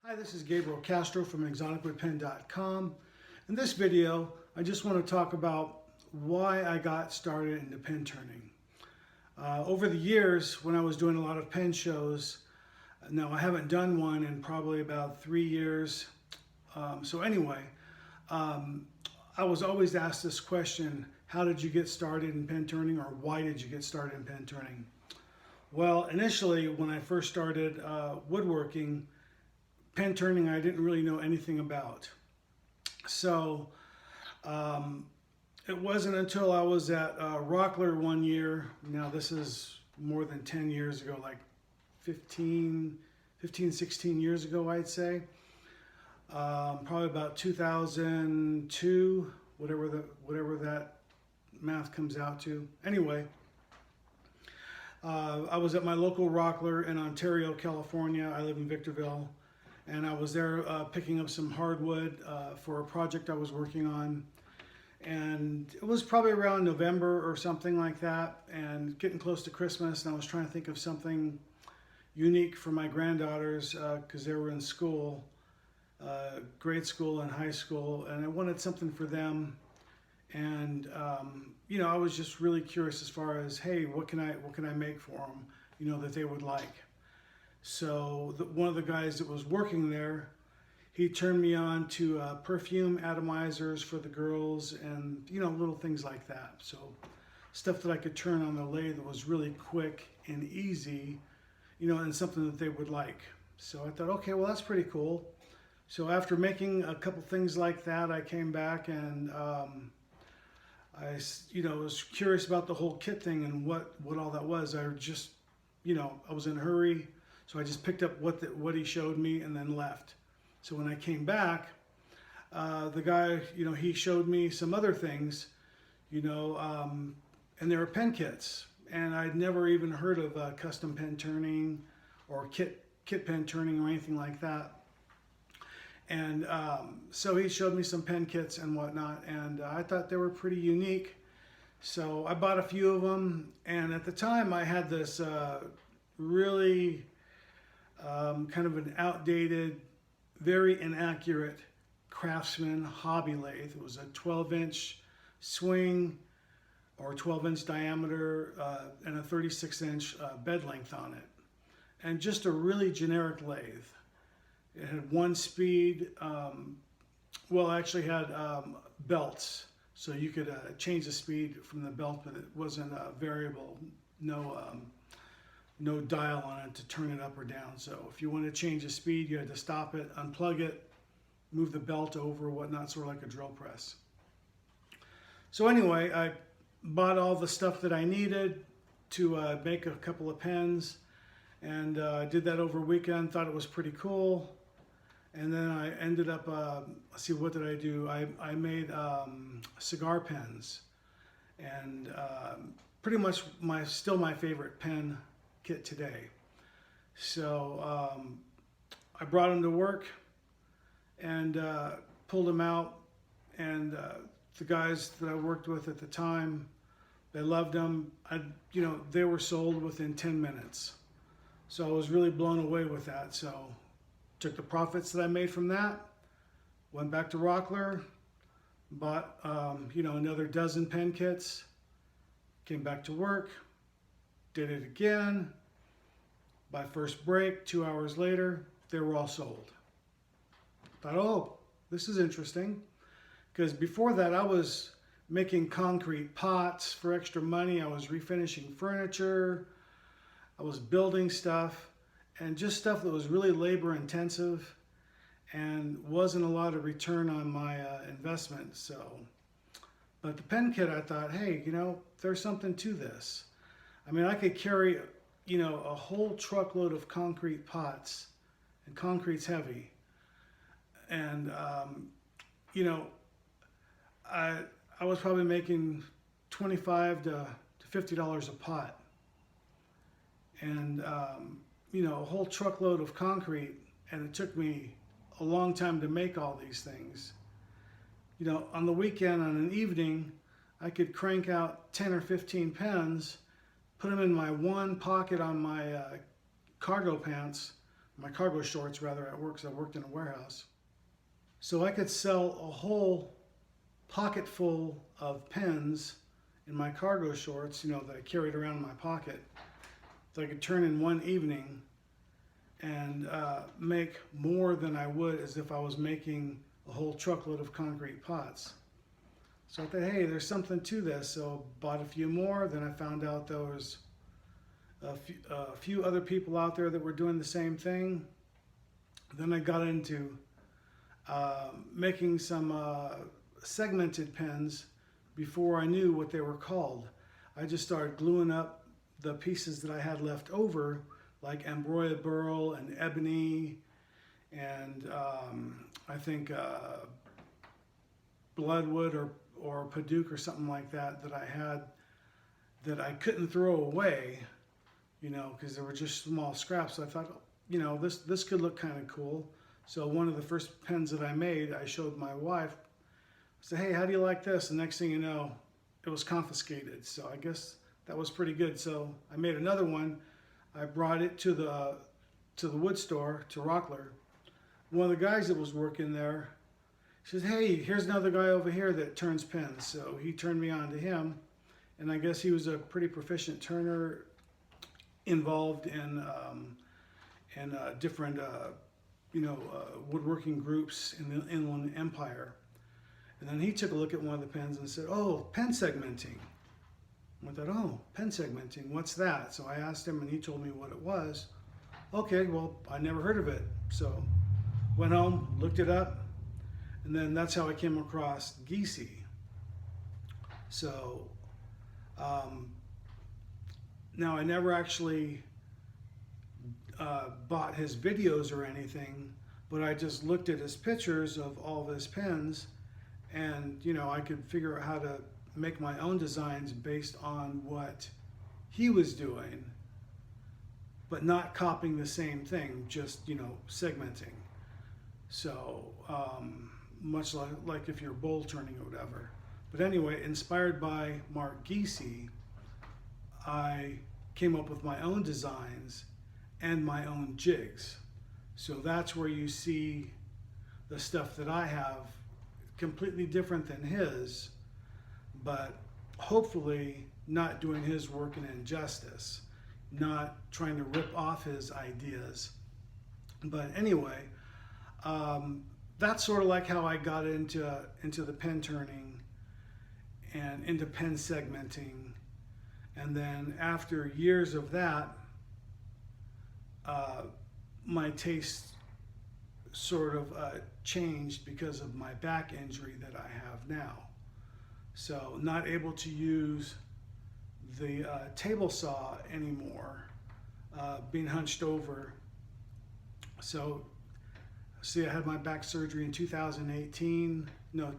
Hi, this is Gabriel Castro from exoticwoodpen.com. In this video, I just want to talk about why I got started into pen turning. Over the years, when I was doing a lot of pen shows, now I haven't done one in probably about 3 years. I was always asked this question, how did you get started in pen turning, or why did you get started in pen turning? Well, initially, when I first started woodworking, pen turning I didn't really know anything about. So it wasn't until I was at Rockler one year, now this is more than 10 years ago, like 15, 16 years ago I'd say. Probably about 2002, whatever that math comes out to. Anyway, I was at my local Rockler in Ontario, California. I live in Victorville. And I was there picking up some hardwood for a project I was working on. And it was probably around November or something like that, and getting close to Christmas, and I was trying to think of something unique for my granddaughters because they were in school, grade school and high school, and I wanted something for them. And I was just really curious as far as, hey, what can I make for them, that they would like. So one of the guys that was working there, he turned me on to perfume atomizers for the girls and, little things like that. So stuff that I could turn on the lathe that was really quick and easy, and something that they would like. So I thought, okay, well, that's pretty cool. So after making a couple things like that, I came back and I was curious about the whole kit thing and what all that was. I just, I was in a hurry. So I just picked up what he showed me and then left. So when I came back, the guy, he showed me some other things, and they were pen kits. And I'd never even heard of custom pen turning or kit pen turning or anything like that. And so he showed me some pen kits and whatnot, and I thought they were pretty unique. So I bought a few of them, and at the time I had this really kind of an outdated, very inaccurate Craftsman hobby lathe. It was a 12-inch swing or 12-inch diameter and a 36-inch bed length on it. And just a really generic lathe. It had one speed, well, it actually had belts. So you could change the speed from the belt, but it wasn't variable, no dial on it to turn it up or down. So if you wanted to change the speed, you had to stop it, unplug it, move the belt over, whatnot, sort of like a drill press. So anyway, I bought all the stuff that I needed to make a couple of pens, and did that over a weekend, thought it was pretty cool. And then I ended up, let's see, what did I do? I made cigar pens, and pretty much still my favorite pen kit today. So I brought them to work and pulled them out, and the guys that I worked with at the time, they loved them. They were sold within 10 minutes. So I was really blown away with that. So took the profits that I made from that, went back to Rockler, bought another dozen pen kits, came back to work, did it again. By first break, 2 hours later, they were all sold. Thought, oh, this is interesting. Because before that, I was making concrete pots for extra money. I was refinishing furniture. I was building stuff, and just stuff that was really labor intensive and wasn't a lot of return on my investment. But the pen kit, I thought, hey, there's something to this. I mean, I could carry, a whole truckload of concrete pots, and concrete's heavy. And, I was probably making $25 to $50 a pot. And, a whole truckload of concrete, and it took me a long time to make all these things. On the weekend, on an evening, I could crank out 10 or 15 pens, put them in my one pocket on my cargo pants, my cargo shorts rather at work, because I worked in a warehouse. So I could sell a whole pocket full of pens in my cargo shorts, that I carried around in my pocket, that I could turn in one evening and make more than I would as if I was making a whole truckload of concrete pots. So I thought, hey, there's something to this. So bought a few more. Then I found out there was a few other people out there that were doing the same thing. Then I got into making some segmented pens before I knew what they were called. I just started gluing up the pieces that I had left over, like ambrosia burl and ebony, and I think bloodwood or paduke or something like that I had that I couldn't throw away, because they were just small scraps. So I thought, this could look kind of cool. So one of the first pens that I made, I showed my wife. I said, hey, how do you like this? And next thing you know, it was confiscated. So I guess that was pretty good. So I made another one. I brought it to the wood store, to Rockler. One of the guys that was working there, he says, hey, here's another guy over here that turns pens. So he turned me on to him. And I guess he was a pretty proficient turner, involved in different woodworking groups in the Inland Empire. And then he took a look at one of the pens and said, oh, pen segmenting. I thought, oh, pen segmenting, what's that? So I asked him and he told me what it was. Okay, well, I never heard of it. So went home, looked it up, and then that's how I came across Geesey. So now I never actually bought his videos or anything, but I just looked at his pictures of all of his pens, and I could figure out how to make my own designs based on what he was doing, but not copying the same thing, just segmenting. So much like if you're bowl turning or whatever. But anyway, inspired by Mark Geesey, I came up with my own designs and my own jigs. So that's where you see the stuff that I have, completely different than his, but hopefully not doing his work an injustice, not trying to rip off his ideas. But anyway, that's sort of like how I got into the pen turning and into pen segmenting. And then after years of that, my taste sort of changed because of my back injury that I have now. So not able to use the table saw anymore, being hunched over. So see, I had my back surgery in 2018. No,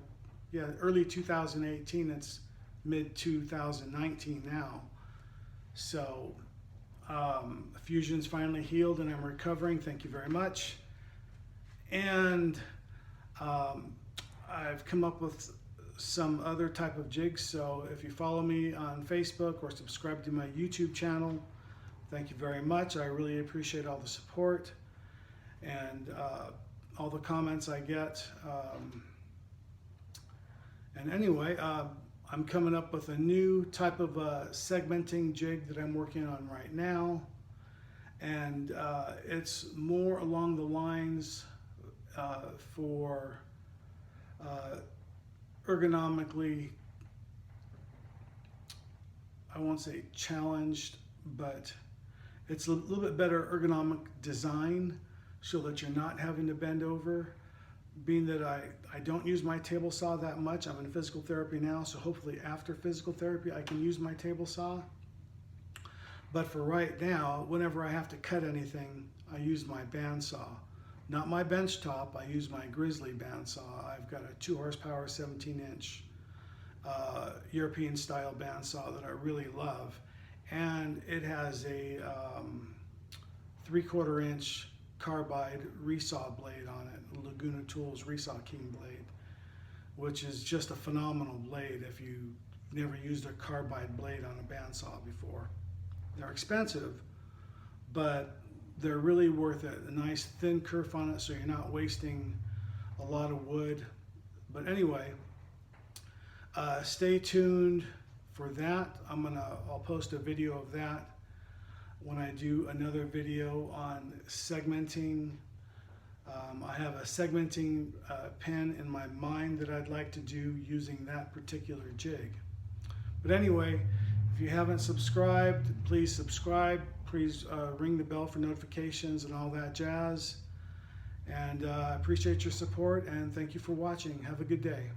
yeah, early 2018. It's mid 2019 now. So fusion's finally healed and I'm recovering. Thank you very much. And I've come up with some other type of jigs. So if you follow me on Facebook or subscribe to my YouTube channel, thank you very much. I really appreciate all the support and all the comments I get. And anyway, I'm coming up with a new type of segmenting jig that I'm working on right now. And it's more along the lines for ergonomically, I won't say challenged, but it's a little bit better ergonomic design so that you're not having to bend over. Being that I don't use my table saw that much, I'm in physical therapy now, so hopefully after physical therapy I can use my table saw. But for right now, whenever I have to cut anything, I use my bandsaw. Not my bench top, I use my Grizzly bandsaw. I've got a 2 horsepower, 17-inch European style bandsaw that I really love. And it has a 3/4 inch carbide resaw blade on it, Laguna Tools Resaw King blade, which is just a phenomenal blade if you've never used a carbide blade on a bandsaw before. They're expensive, but they're really worth it. A nice thin kerf on it so you're not wasting a lot of wood. But anyway, stay tuned for that. I'll post a video of that when I do another video on segmenting. I have a segmenting pen in my mind that I'd like to do using that particular jig. But anyway, if you haven't subscribed, please subscribe. Please ring the bell for notifications and all that jazz. And I appreciate your support, and thank you for watching. Have a good day.